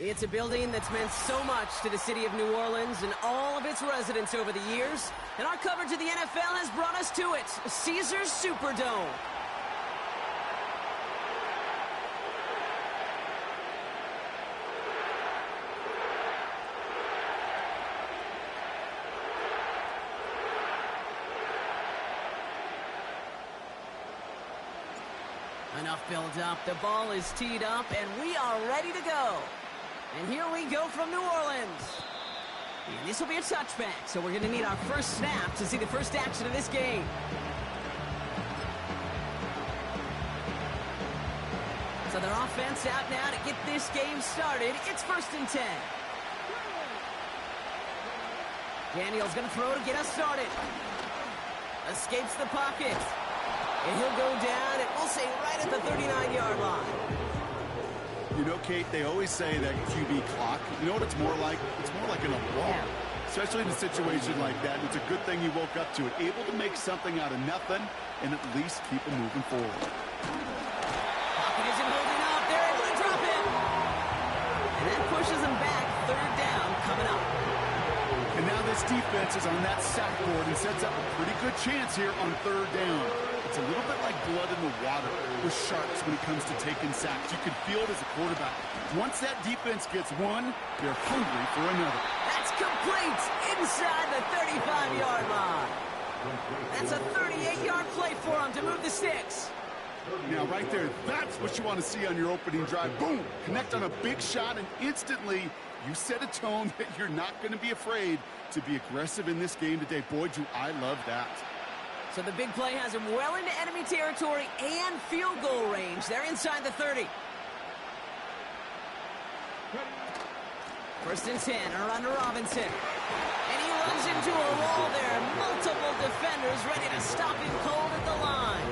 It's a building that's meant so much to the city of New Orleans and all of its residents over the years. And our coverage of the NFL has brought us to it, Caesars Superdome. Enough build-up. The ball is teed up, and we are ready to go. And here we go from New Orleans. And this will be a touchback, so we're going to need our first snap to see the first action of this game. So their offense out now to get this game started. It's 1st and 10. Daniel's going to throw to get us started. Escapes the pocket. And he'll go down, and we'll say right at the 39-yard line. You know, Kate, they always say that QB clock, you know what it's more like? It's more like an alarm, especially in a situation like that. It's a good thing you woke up to it, able to make something out of nothing and at least keep them moving forward. Pocket isn't holding up. They're able to drop it. And that pushes them back. 3rd down coming up. And now this defense is on that sack board and sets up a pretty good chance here on 3rd down. It's a little bit like blood in the water with sharks when it comes to taking sacks. You can feel it as a quarterback. Once that defense gets one, they're hungry for another. That's complete inside the 35-yard line. That's a 38-yard play for them to move the sticks. Now, right there, that's what you want to see on your opening drive. Boom! Connect on a big shot, and instantly you set a tone that you're not going to be afraid to be aggressive in this game today. Boy, do I love that. So the big play has him well into enemy territory and field goal range. They're inside the 30. 1st and 10, around to Robinson. And he runs into a wall there. Multiple defenders ready to stop him cold at the line.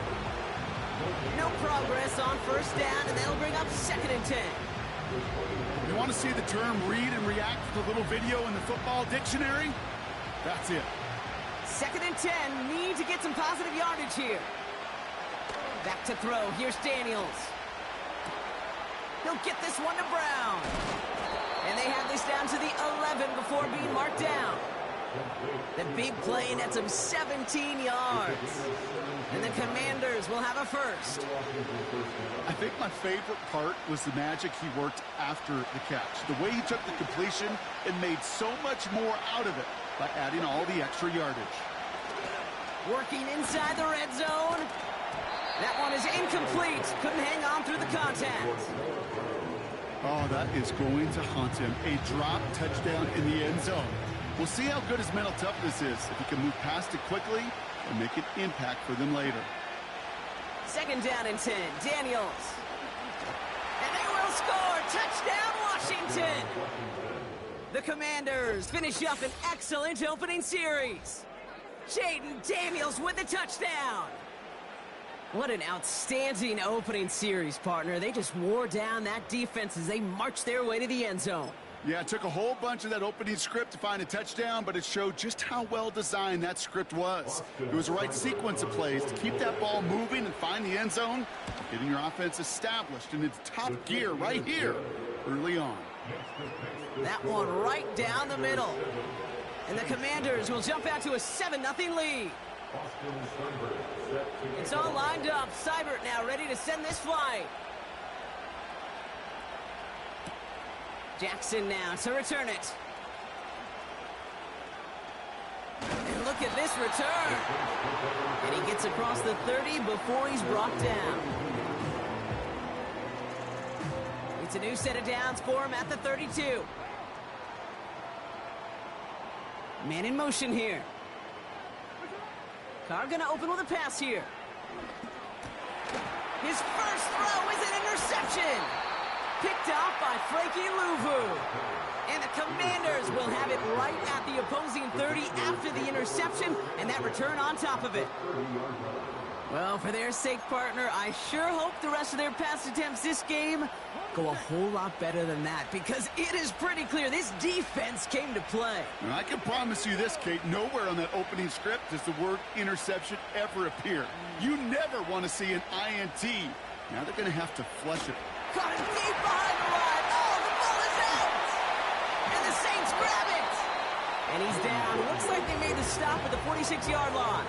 No progress on 1st down, and that'll bring up 2nd and 10. You want to see the term read and react with a little video in the football dictionary? That's it. 2nd and 10, need to get some positive yardage here. Back to throw, here's Daniels. He'll get this one to Brown. And they have this down to the 11 before being marked down. The big play nets him 17 yards. And the Commanders will have a first. I think my favorite part was the magic he worked after the catch. The way he took the completion and made so much more out of it by adding all the extra yardage. Working inside the red zone. That one is incomplete. Couldn't hang on through the contact. Oh, that is going to haunt him. A drop touchdown in the end zone. We'll see how good his mental toughness is, if he can move past it quickly and make an impact for them later. 2nd down and 10. Daniels. And they will score. Touchdown, Washington. The Commanders finish up an excellent opening series. Jaden Daniels with the touchdown. What an outstanding opening series, partner. They just wore down that defense as they marched their way to the end zone. Yeah, it took a whole bunch of that opening script to find a touchdown, but it showed just how well designed that script was. It was the right sequence of plays to keep that ball moving and find the end zone, getting your offense established in its top gear right here early on. That one right down the middle. And the Commanders will jump out to a 7-0 lead. It's all lined up. Seibert now ready to send this flight. Jackson now to return it. And look at this return. And he gets across the 30 before he's brought down. It's a new set of downs for him at the 32. Man in motion here. Carr gonna open with a pass here. His first throw is an interception. Picked off by Frankie Louvu. And the Commanders will have it right at the opposing 30 after the interception, and that return on top of it. Well, for their sake, partner, I sure hope the rest of their pass attempts this game go a whole lot better than that, because it is pretty clear this defense came to play. And I can promise you this, Kate, nowhere on that opening script does the word interception ever appear. You never want to see an INT. Now they're going to have to flush it. Caught it deep behind the line. Oh, the ball is out. And he's down. Looks like they made the stop at the 46-yard line.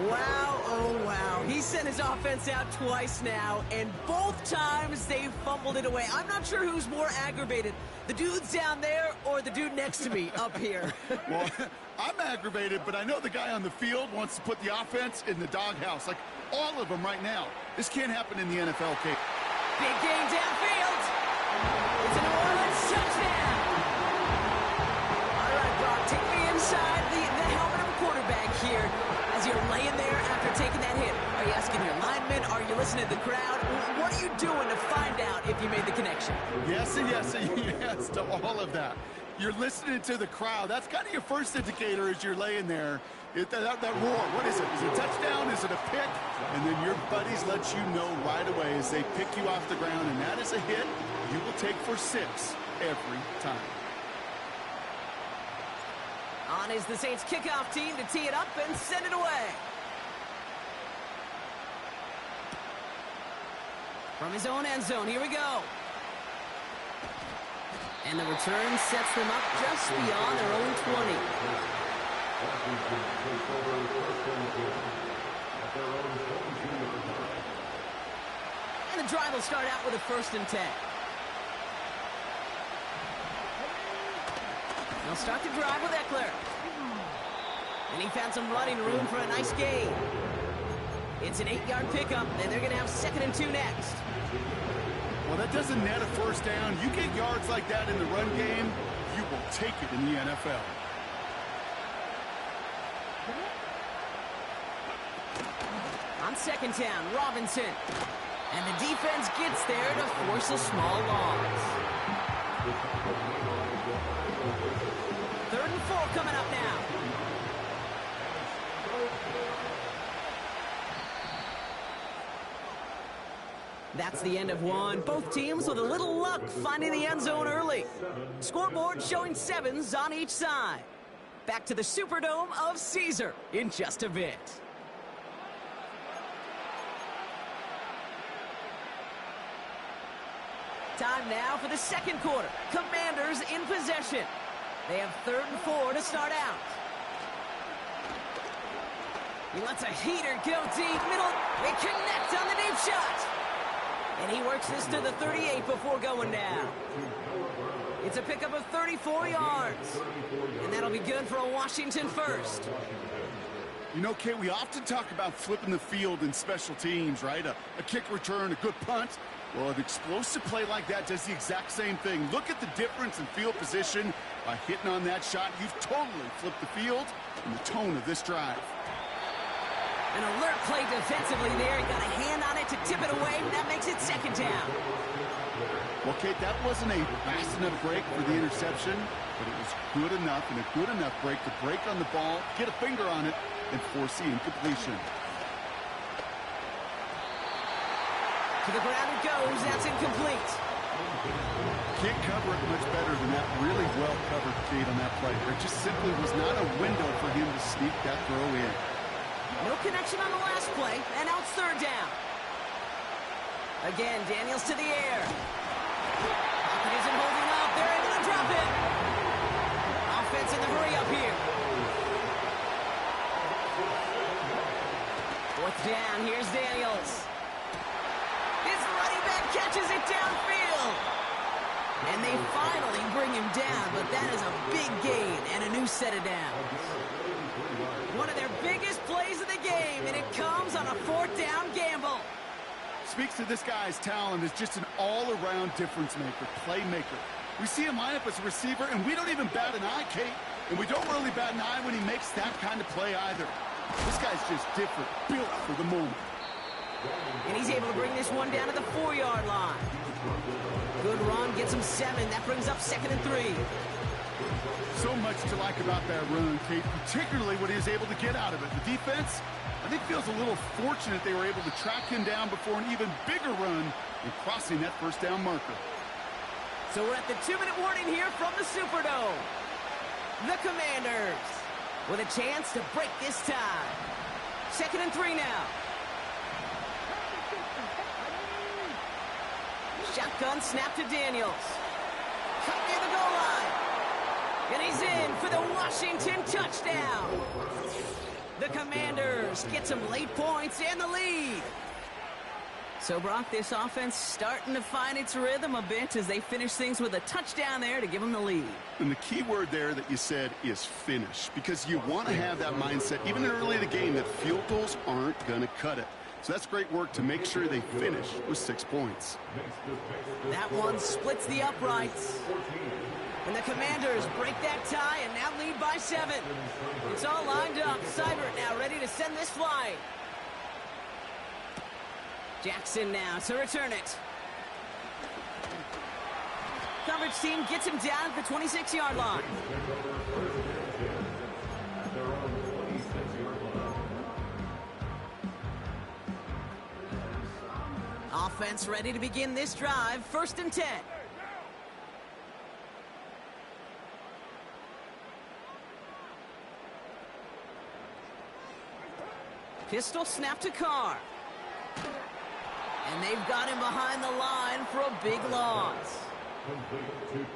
Wow, oh wow. He sent his offense out twice now, and both times they fumbled it away. I'm not sure who's more aggravated, the dudes down there or the dude next to me up here. Well, I'm aggravated, but I know the guy on the field wants to put the offense in the doghouse, like all of them right now. This can't happen in the NFL, Kate. Big game downfield. It's a New Orleans touchdown. All right, Brock, take me inside the helmet of a quarterback here as you're laying there after taking that hit. Are you asking your linemen? Are you listening to the crowd? What are you doing to find out if you made the connection? Yes and yes and yes to all of that. You're listening to the crowd. That's kind of your first indicator as you're laying there. That roar, what is it? Is it a touchdown? Is it a pick? And then your buddies let you know right away as they pick you off the ground, and that is a hit you will take for 6 every time. On is the Saints kickoff team to tee it up and send it away. From his own end zone, here we go. And the return sets them up just beyond their own 20. And the drive will start out with a 1st and 10. They'll start the drive with Eckler. And he found some running room for a nice gain. It's an 8-yard pickup, and they're going to have 2nd and 2 next. Well, that doesn't net a 1st down. You get yards like that in the run game, you will take it in the NFL. On 2nd down, Robinson. And the defense gets there to force a small loss. 3rd and 4 coming up now. That's the end of one. Both teams with a little luck finding the end zone early. Scoreboard showing 7s on each side. Back to the Superdome of Caesar in just a bit. Time now for the 2nd quarter. Commanders in possession. They have 3rd and 4 to start out. He lets a heater go deep middle. They connect on the deep shot. And he works this to the 38 before going down. It's a pickup of 34 yards. And that'll be good for a Washington 1st. You know, Kate, we often talk about flipping the field in special teams, right? A kick return, a good punt. Well, an explosive play like that does the exact same thing. Look at the difference in field position by hitting on that shot. You've totally flipped the field and the tone of this drive. An alert play defensively there. He got a hand on it to tip it away. That makes it 2nd down. Well, Kate, that wasn't a fast enough break for the interception, but it was good enough and a good enough break to break on the ball, get a finger on it, and force the incompletion. To the ground it goes. That's incomplete. Can't cover it much better than that. Really well covered, Kate, on that play. There just simply was not a window for him to sneak that throw in. No connection on the last play, and now it's 3rd down. Again, Daniels to the air. Pocket isn't holding up. They're able to drop it. Offense in the hurry up here. 4th down. Here's Daniels. His running back catches it downfield. And they finally bring him down, but that is a big gain and a new set of downs. One of their biggest plays of the game, and it comes on a 4th down gamble. Speaks to this guy's talent as just an all-around difference maker, playmaker. We see him line up as a receiver, and we don't even bat an eye, Kate. And we don't really bat an eye when he makes that kind of play either. This guy's just different, built for the moment. And he's able to bring this one down to the 4-yard line. Good run, gets him 7. That brings up 2nd and 3. So much to like about that run, Kate, particularly what he was able to get out of it. The defense, I think, feels a little fortunate they were able to track him down before an even bigger run and crossing that 1st down marker. So we're at the 2-minute warning here from the Superdome. The Commanders with a chance to break this tie. 2nd and 3 now. Shotgun snap to Daniels. Cut near the goal line. And he's in for the Washington touchdown. The Commanders get some late points and the lead. So, Brock, this offense starting to find its rhythm a bit as they finish things with a touchdown there to give them the lead. And the key word there that you said is finish, because you want to have that mindset, even early in the game, that field goals aren't going to cut it. So that's great work to make sure they finish with 6 points. That one splits the uprights. And the Commanders break that tie and now lead by 7. It's all lined up. Seibert now ready to send this flying. Jackson now to return it. Coverage team gets him down at the 26-yard line. Offense ready to begin this drive. 1st and 10. Pistol snap to Carr. And they've got him behind the line for a big loss.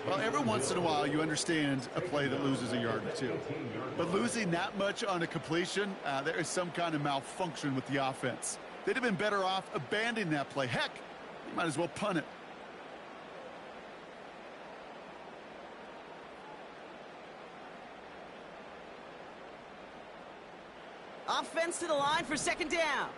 Well, every once in a while you understand a play that loses a yard or two. But losing that much on a completion, there is some kind of malfunction with the offense. They'd have been better off abandoning that play. Heck, you might as well punt it. Offense to the line for 2nd down.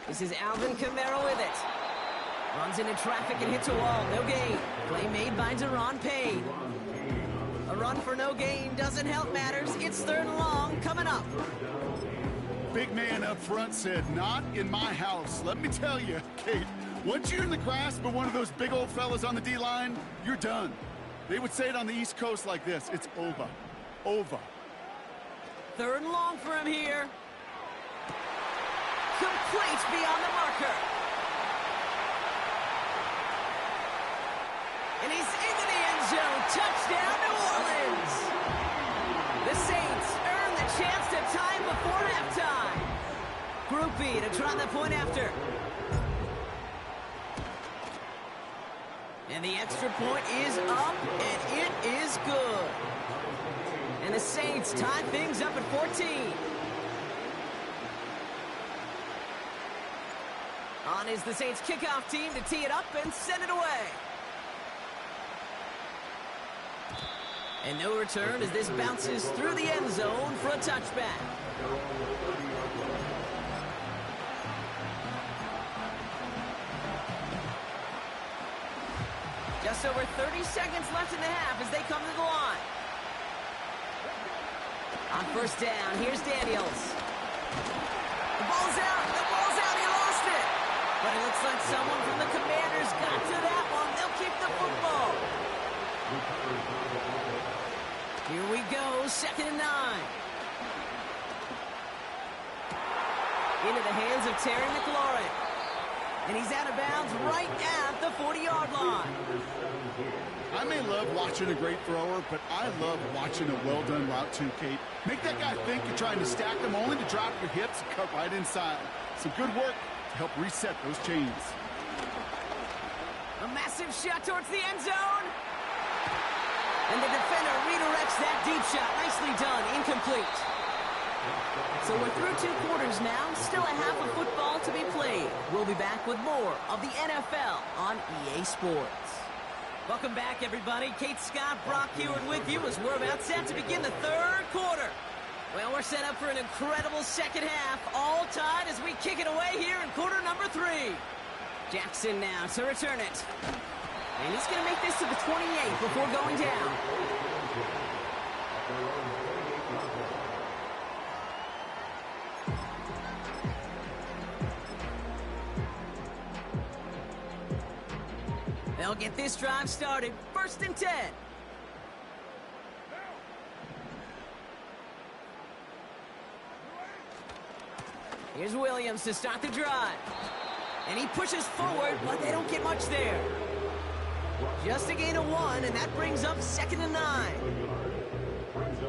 This is Alvin Kamara with it. Runs into traffic and hits a wall. No gain. Play made by Deron Payne. A run for no gain doesn't help matters. It's 3rd and long coming up. Big man up front said, "Not in my house." Let me tell you, Kate, once you're in the grasp of one of those big old fellas on the D-line, you're done. They would say it on the East Coast like this: it's over. Over. 3rd and long for him here. Complete beyond the marker. And he's into the end zone. Touchdown, New Orleans. The Saints earn the chance to tie before halftime. Groupie to try the point after. And the extra point is up, and it is good. And the Saints tie things up at 14. On is the Saints kickoff team to tee it up and send it away. And no return as this bounces through the end zone for a touchback. Just over 30 seconds left in the half as they come to the line. On 1st down, here's Daniels. The ball's out. The ball's out. He lost it. But it looks like someone from the Commanders got to that one. They'll keep the football. Here we go, 2nd and 9. Into the hands of Terry McLaurin. And he's out of bounds right at the 40-yard line. I may love watching a great thrower, but I love watching a well-done route too, Kate. Make that guy think you're trying to stack them only to drop your hips and cut right inside. Some good work to help reset those chains. A massive shot towards the end zone. And the defender redirects that deep shot. Nicely done. Incomplete. So we're through 2 quarters now. Still a half of football to be played. We'll be back with more of the NFL on EA Sports. Welcome back, everybody. Kate Scott, Brock Heward with you as we're about set to begin the 3rd quarter. Well, we're set up for an incredible 2nd half. All tied as we kick it away here in quarter number 3. Jackson now to return it. And he's going to make this to the 28 before going down. They'll get this drive started. 1st and 10. Here's Williams to start the drive. And he pushes forward, but they don't get much there. Just a gain of 1, and that brings up 2nd and 9.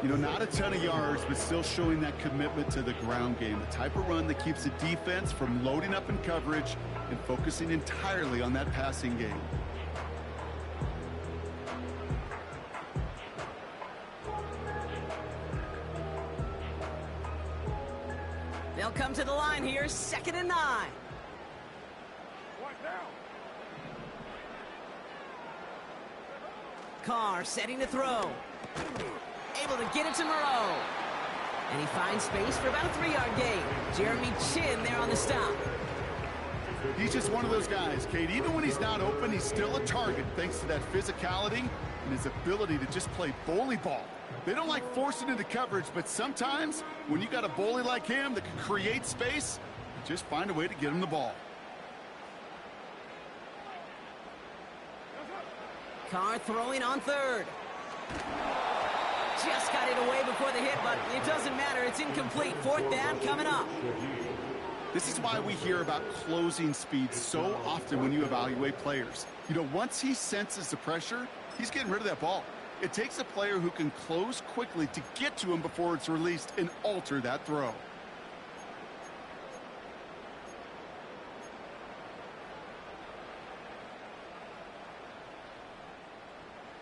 You know, not a ton of yards, but still showing that commitment to the ground game. The type of run that keeps the defense from loading up in coverage and focusing entirely on that passing game. They'll come to the line here, 2nd and 9. Carr setting to throw. Able to get it to Moreau. And he finds space for about a 3-yard gain. Jeremy Chin there on the stop. He's just one of those guys, Kate. Even when he's not open, he's still a target thanks to that physicality and his ability to just play bully ball. They don't like forcing into coverage, but sometimes when you got a bully like him that can create space, just find a way to get him the ball. Carr throwing on 3rd. Just got it away before the hit, but it doesn't matter. It's incomplete. 4th down coming up. This is why we hear about closing speed so often when you evaluate players. You know, once he senses the pressure, he's getting rid of that ball. It takes a player who can close quickly to get to him before it's released and alter that throw.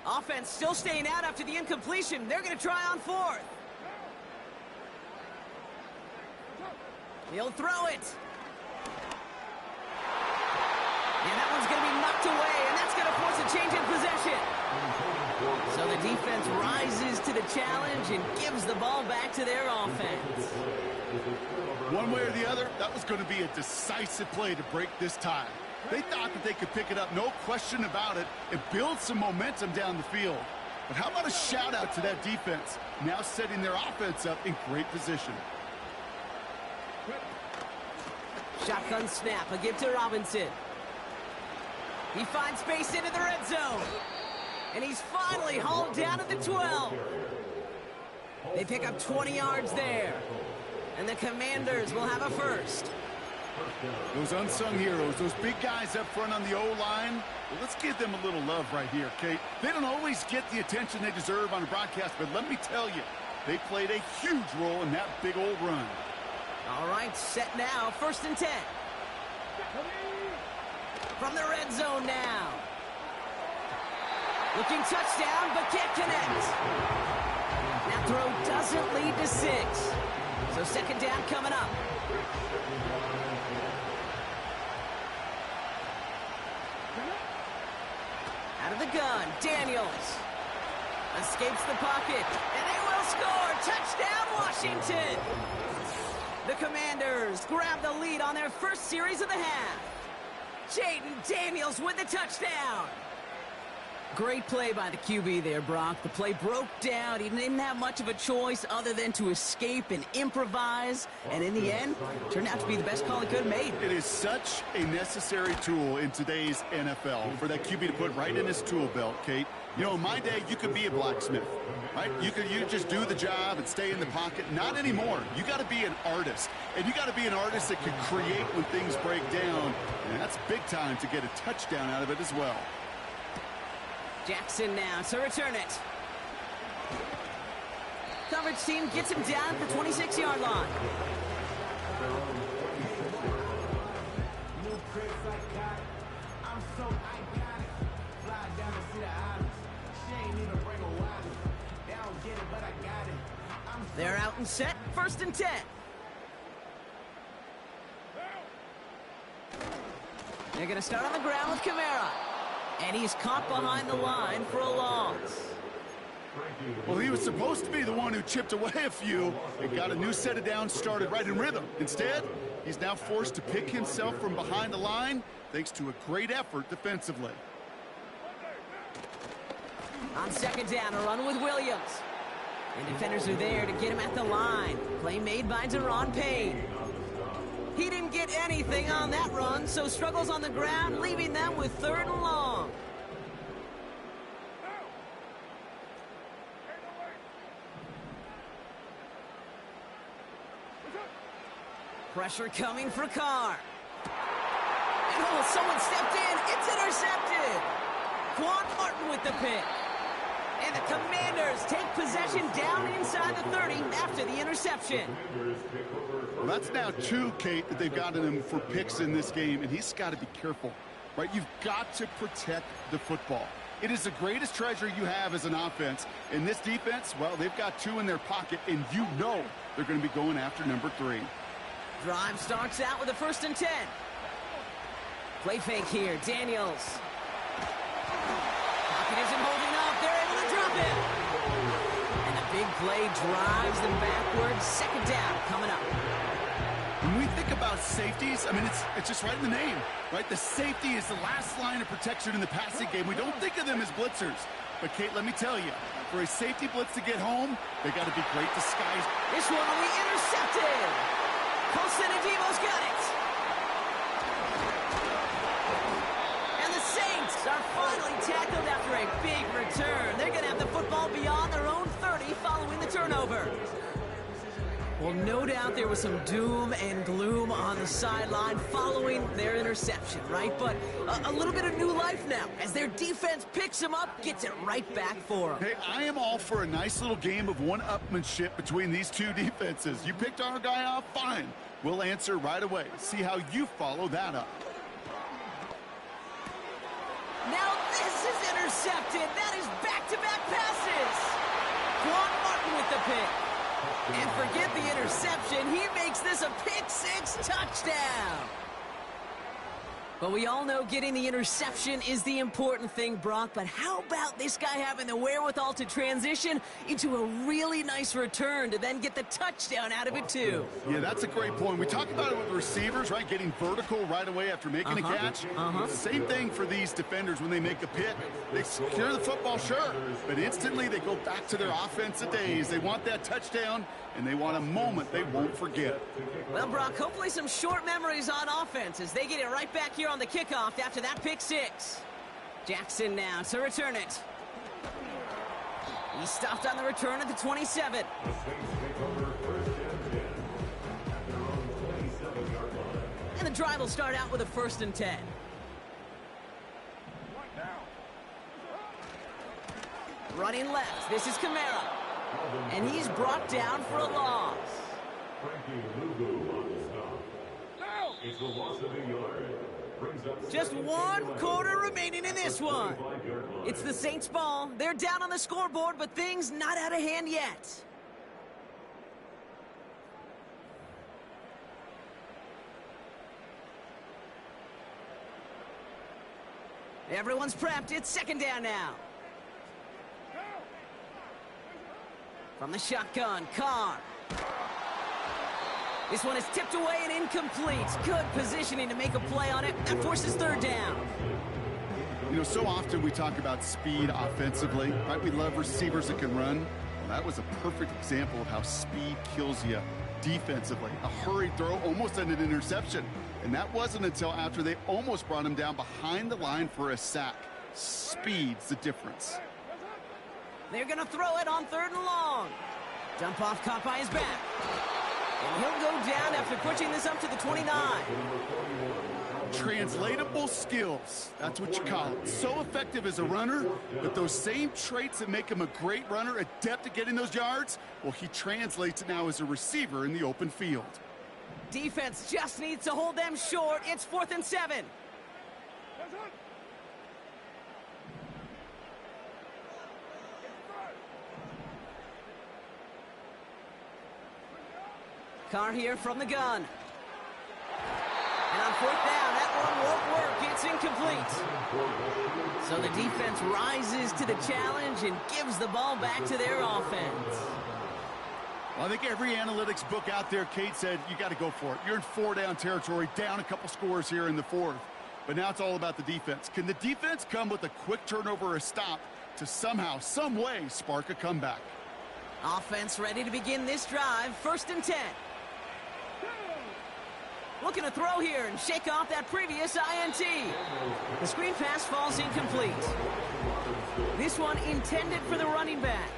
Offense still staying out after the incompletion. They're going to try on 4th. He'll throw it. And that one's going to be knocked away, and that's going to force a change in possession. So the defense rises to the challenge and gives the ball back to their offense. One way or the other, that was going to be a decisive play to break this tie. They thought that they could pick it up, no question about it, and build some momentum down the field. But how about a shout-out to that defense, now setting their offense up in great position. Shotgun snap, a give to Robinson. He finds space into the red zone. And he's finally hauled down at the 12. They pick up 20 yards there. And the Commanders will have a first. Those unsung heroes, those big guys up front on the O-line, well, let's give them a little love right here, Kate. They don't always get the attention they deserve on a broadcast, but let me tell you, they played a huge role in that big old run. All right, set now, 1st and 10. From the red zone now. Looking touchdown, but can't connect. That throw doesn't lead to 6. So 2nd down coming up. Out of the gun, Daniels. Escapes the pocket, and they will score. Touchdown, Washington. The Commanders grab the lead on their first series of the half. Jaden Daniels with the touchdown. Great play by the QB there, Brock. The play broke down. He didn't have much of a choice other than to escape and improvise. And in the end, turned out to be the best call he could have made. It is such a necessary tool in today's NFL for that QB to put right in his tool belt, Kate. You know, in my day, you could be a blacksmith, right? You just do the job and stay in the pocket. Not anymore. You got to be an artist. And you got to be an artist that can create when things break down. And that's big time to get a touchdown out of it as well. Jackson now to return it. Coverage team gets him down at the 26-yard line. They're out and set, 1st and 10. They're going to start on the ground with Kamara. And he's caught behind the line for a loss. Well, he was supposed to be the one who chipped away a few and got a new set of downs started right in rhythm. Instead, he's now forced to pick himself from behind the line thanks to a great effort defensively. On 2nd down, a run with Williams. And defenders are there to get him at the line. Play made by Deron Payne. He didn't get anything on that run, so struggles on the ground, leaving them with 3rd and long. Pressure coming for Carr. And oh, someone stepped in. It's intercepted. Quan Martin with the pick. And the Commanders take possession down inside the 30 after the interception. Well, that's now 2, Kate, that they've gotten him for picks in this game, and he's got to be careful, right? You've got to protect the football. It is the greatest treasure you have as an offense. In this defense, well, they've got 2 in their pocket, and you know they're going to be going after number 3. Drive starts out with a 1st and 10. Play fake here, Daniels. Pocket isn't holding up. They're able to drop it. And the big play drives them backwards. 2nd down coming up. When we think about safeties, I mean, it's just right in the name, right? The safety is the last line of protection in the passing game. We don't think of them as blitzers. But, Kate, let me tell you, for a safety blitz to get home, they got to be great disguised. This one will be intercepted. Colson and Devo's got it. And the Saints are finally tackled after a big return. They're going to have the football beyond their own 30 following the turnover. Well, no doubt there was some doom and gloom on the sideline following their interception, right? But a little bit of new life now as their defense picks them up, gets it right back for them. Hey, I am all for a nice little game of one-upmanship between these 2 defenses. You picked our guy off, fine. We'll answer right away. See how you follow that up. Now this is intercepted. That is back-to-back passes. Quan Martin with the pick. And forget the interception. He makes this a pick-6 touchdown. But we all know getting the interception is the important thing, Brock. But how about this guy having the wherewithal to transition into a really nice return to then get the touchdown out of it, too? Yeah, that's a great point. We talk about it with receivers, right? Getting vertical right away after making a catch. Same thing for these defenders when they make a pick. They secure the football, sure, but instantly they go back to their offensive days. They want that touchdown, and they want a moment they won't forget. Well, Brock, hopefully some short memories on offense as they get it right back here on the kickoff after that pick-6. Jackson now to return it. He stopped on the return at the 27. And the drive will start out with a 1st and 10. Running left, this is Kamara. And he's brought down for a loss. It's the loss of a yard. Just 1 quarter remaining in this one. It's the Saints' ball. They're down on the scoreboard, but things not out of hand yet. Everyone's prepped. It's 2nd down now. From the shotgun, Carr. This one is tipped away and incomplete. Good positioning to make a play on it. That forces 3rd down. You know, so often we talk about speed offensively, right? We love receivers that can run. Well, that was a perfect example of how speed kills you defensively. A hurried throw almost ended an interception. And that wasn't until after they almost brought him down behind the line for a sack. Speed's the difference. They're going to throw it on 3rd and long. Dump off caught by his back. And he'll go down after pushing this up to the 29. Translatable skills. That's what you call it. So effective as a runner, but those same traits that make him a great runner, adept at getting those yards, well, he translates it now as a receiver in the open field. Defense just needs to hold them short. It's 4th and 7. Carr here from the gun. And on 4th down, that one won't work. It's incomplete. So the defense rises to the challenge and gives the ball back to their offense. Well, I think every analytics book out there, Kate, said you got to go for it. You're in 4-down territory, down a couple scores here in the 4th. But now it's all about the defense. Can the defense come with a quick turnover or a stop to somehow, some way, spark a comeback? Offense ready to begin this drive. 1st and 10. Looking to throw here and shake off that previous INT. The screen pass falls incomplete. This one intended for the running back.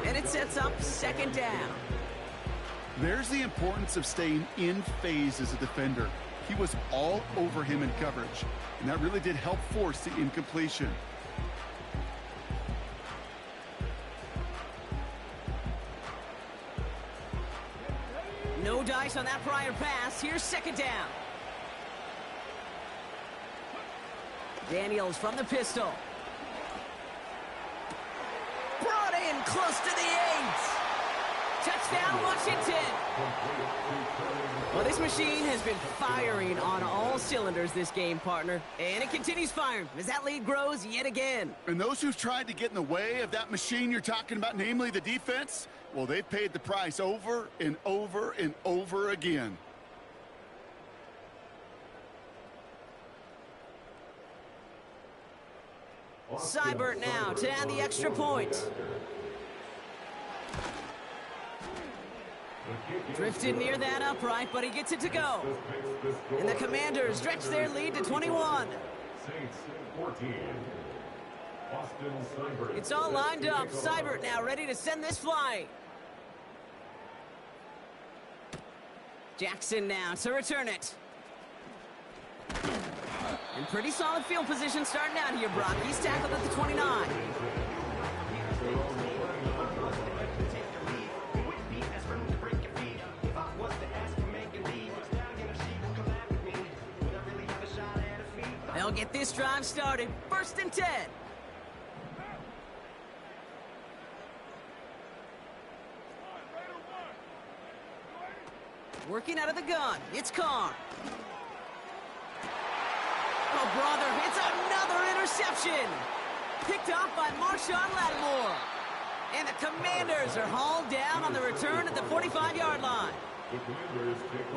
And it sets up 2nd down. There's the importance of staying in phase as a defender. He was all over him in coverage, and that really did help force the incompletion. twice on that prior pass. Here's second down. Daniels from the pistol. Brought in close to the 8. Touchdown, Washington. Well, this machine has been firing on all cylinders this game, partner. And it continues firing as that lead grows yet again. And those who've tried to get in the way of that machine you're talking about, namely the defense, well, they've paid the price over and over and over again. Seibert now to add the extra point. Drifted near that upright, but he gets it to go. And the Commanders stretch their lead to 21. It's all lined up. Seibert now ready to send this flying. Jackson now to return it. In pretty solid field position starting out here, Brock. He's tackled at the 29. They'll get this drive started. 1st and 10. Working out of the gun. It's Carr. Oh, brother, it's another interception. Picked off by Marshawn Lattimore. And the Commanders are hauled down on the return at the 45-yard line.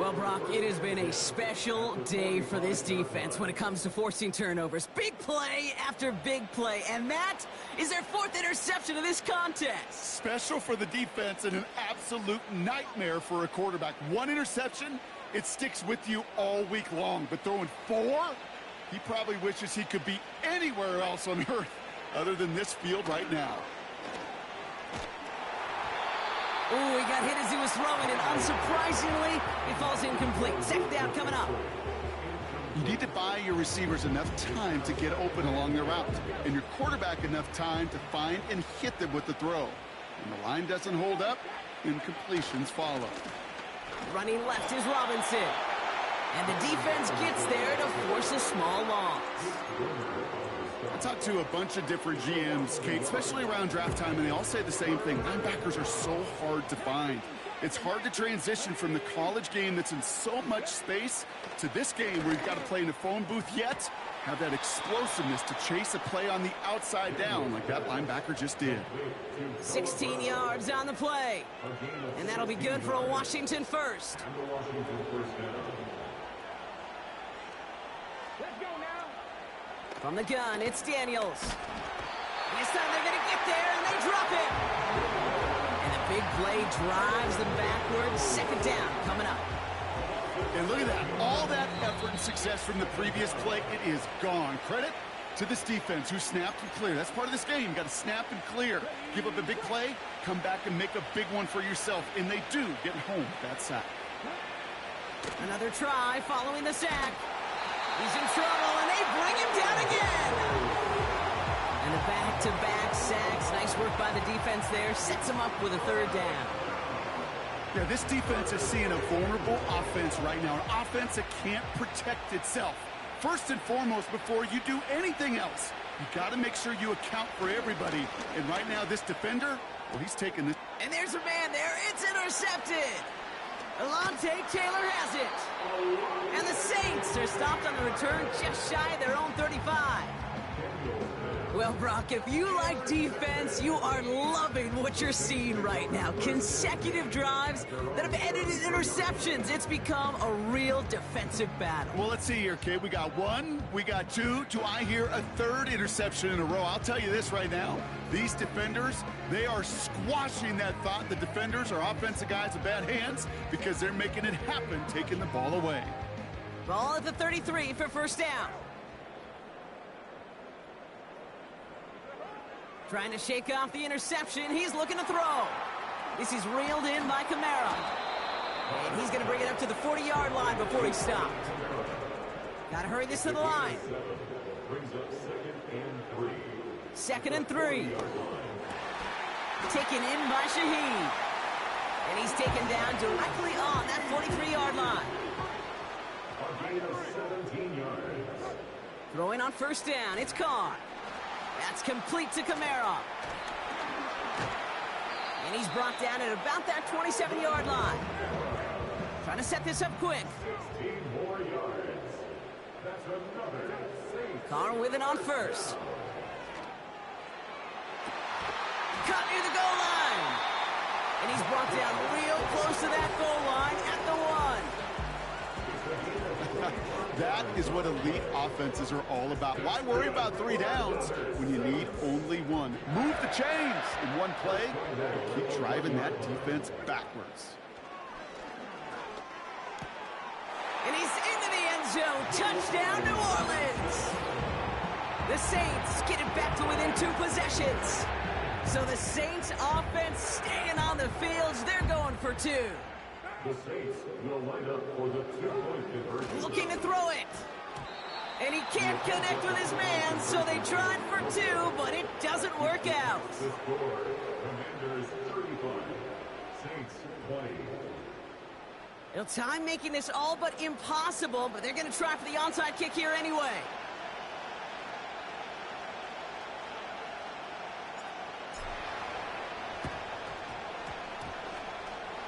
Well, Brock, it has been a special day for this defense when it comes to forcing turnovers. Big play after big play, and that is their 4th interception of this contest. Special for the defense and an absolute nightmare for a quarterback. 1 interception, it sticks with you all week long, but throwing 4? He probably wishes he could be anywhere else on earth other than this field right now. Oh, he got hit as he was throwing, and unsurprisingly, it falls incomplete. 2nd down coming up. You need to buy your receivers enough time to get open along their route, and your quarterback enough time to find and hit them with the throw. When the line doesn't hold up, incompletions follow. Running left is Robinson. And the defense gets there to force a small loss. I talked to a bunch of different GMs, Kate, especially around draft time, and they all say the same thing. Linebackers are so hard to find. It's hard to transition from the college game that's in so much space to this game where you've got to play in a phone booth yet have that explosiveness to chase a play on the outside down like that linebacker just did. 16 yards on the play. And that'll be good for a Washington first. From the gun, it's Daniels. This time they're going to get there, and they drop it. And a big play drives them backwards. 2nd down coming up. And look at that. All that effort and success from the previous play, it is gone. Credit to this defense who snapped and cleared. That's part of this game. You got to snap and clear. Give up a big play, come back and make a big one for yourself. And they do get home with that sack. Another try following the sack. He's in trouble, and they bring him down again. And the back-to-back sacks. Nice work by the defense there. Sets him up with a 3rd down. Yeah, this defense is seeing a vulnerable offense right now. An offense that can't protect itself. First and foremost, before you do anything else, you got to make sure you account for everybody. And right now, this defender, well, he's taking this. And there's a man there. It's intercepted. Alontae Taylor has it. And the Saints are stopped on the return just shy of their own 35. Well, Brock, if you like defense, you are loving what you're seeing right now. Consecutive drives that have ended in interceptions. It's become a real defensive battle. Well, let's see here, kid. We got 1, we got 2. Do I hear a 3rd interception in a row? I'll tell you this right now. These defenders, they are squashing that thought. The defenders are offensive guys with bad hands because they're making it happen, taking the ball away. Ball at the 33 for 1st down. Trying to shake off the interception. He's looking to throw. This is reeled in by Kamara. And he's going to bring it up to the 40-yard line before he's stopped. Got to hurry this to the line. 2nd and 3. Taken in by Shaheed. And he's taken down directly on that 43-yard line. A gain of 17 yards. Throwing on first down, it's Carr. That's complete to Kamara. And he's brought down at about that 27-yard line. Trying to set this up quick. 16 more yards. That's another Saints. Carr with it on first. Cut near the goal line. And he's brought down real close to that goal line at the 1. That is what elite offenses are all about. Why worry about 3 downs when you need only 1? Move the chains in one play and keep driving that defense backwards. And he's into the end zone. Touchdown, New Orleans. The Saints get it back to within 2 possessions. So the Saints offense staying on the fields. They're going for 2. The Saints will line up for the 2-point conversion. Looking to throw it. And he can't connect with his man, so they tried for 2, but it doesn't work out. The score, Commanders 35, Saints 20. Well, time making this all but impossible, but they're going to try for the onside kick here anyway.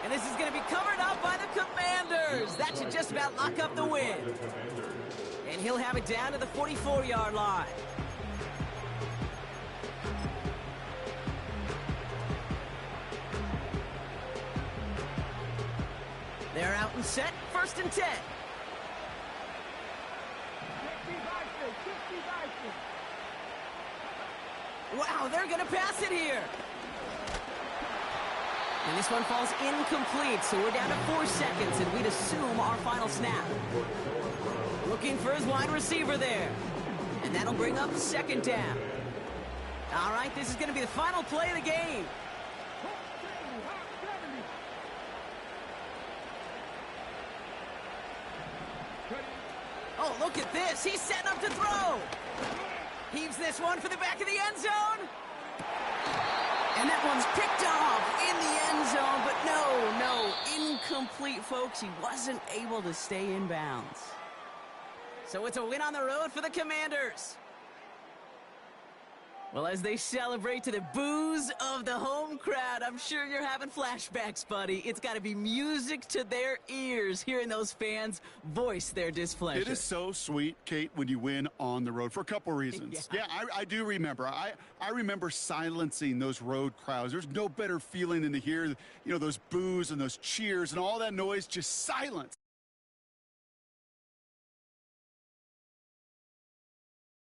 And this is going to be covered up by the Commanders. That should just about lock up the win. And he'll have it down to the 44-yard line. They're out and set, 1st and 10. Wow, they're going to pass it here. And this one falls incomplete, so we're down to 4 seconds, and we'd assume our final snap. Looking for his wide receiver there. And that'll bring up 2nd down. All right, this is going to be the final play of the game. Oh, look at this. He's setting up to throw. Heaves this one for the back of the end zone. And that one's picked off in the end zone, but no, incomplete, folks. He wasn't able to stay in bounds. So it's a win on the road for the Commanders. Well, as they celebrate to the boos of the home crowd, I'm sure you're having flashbacks, buddy. It's got to be music to their ears, hearing those fans voice their displeasure. It is so sweet, Kate, when you win on the road for a couple reasons. Yeah, I do remember. I remember silencing those road crowds. There's no better feeling than to hear, those boos and those cheers and all that noise just silence.